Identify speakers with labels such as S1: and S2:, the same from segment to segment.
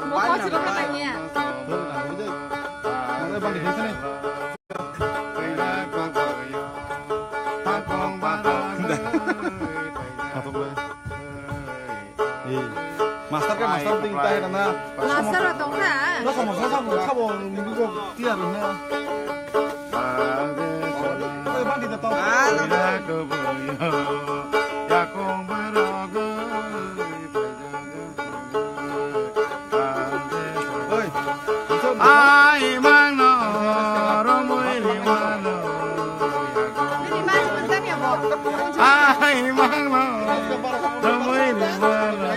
S1: Mau kau sih katanya.
S2: Ada bang di sini. Master kan master tingkai karena
S1: Master atau enggak?
S2: nó không có sao không sao mình cứ kia rồi nè. Đây bang di tetap.
S3: Ai mang nó romoi di mana
S1: Ini mas bentar ya, Bo.
S3: ai mang nó romoi di mana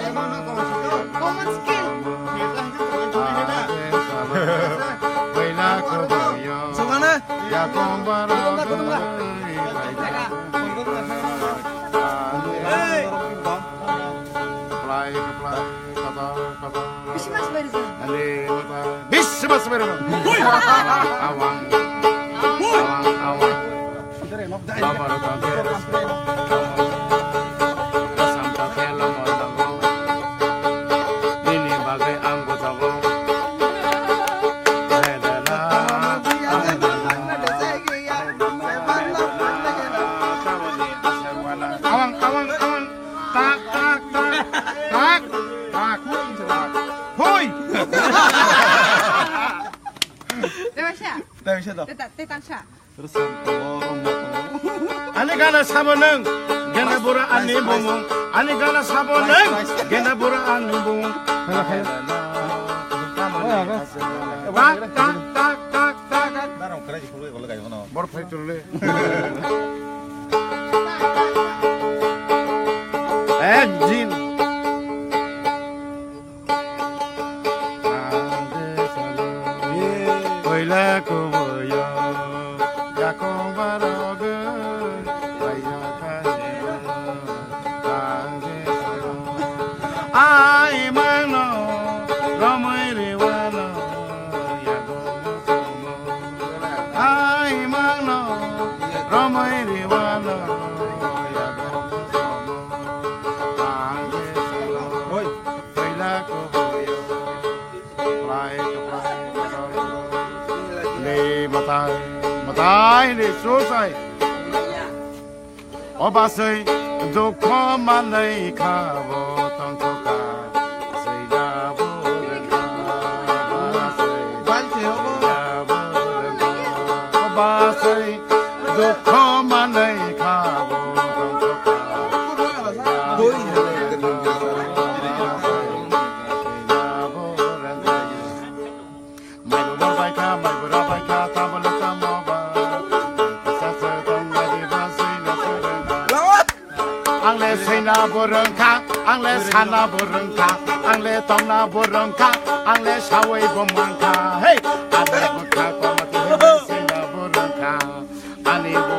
S1: Common skill.
S3: Baila koyo
S2: Sumana?
S3: ya kombaro
S2: Hey.
S3: Play kata
S1: Bisa mas berizan.
S3: ale mata bis mas berno awang
S2: Dari nok dai.
S3: Babaru kagere Santa Tela Mondago Nini bagai anggota go Awang tak Hoi
S1: Dewasa.
S2: Dari situ.
S1: Tetansa.
S2: Terus
S3: Ani gana saboneng gena bura ani bumung ani gana saboneng gena bura ani bumung tak
S2: Darang kerja kulo kalau kayak mana.
S3: bor fai turle jin Oila ko boyo ya ko barogeaya ai mano ramai rewala ya go ai mano ramai rewala ya go
S2: Oi.
S3: Oila ko boyo play le matai le susai oba sei do koma nei ka bo tong toka sei da bo
S2: Bal theo ko.
S3: oba sei do koma nei ka bo tong toka
S2: Doi.
S3: mai bo bai ka mai bo bai ka ta bo la ta mo ba sa sa tong mai di ba sei na sei
S2: Lawat.
S3: ang le sei na bo reng ka ang le sa na bo reng ka ang le tong na bo reng ka ang le sa wei bo mang ka hey ang le bo ka ko ma ti sei na bo reng ka ani bo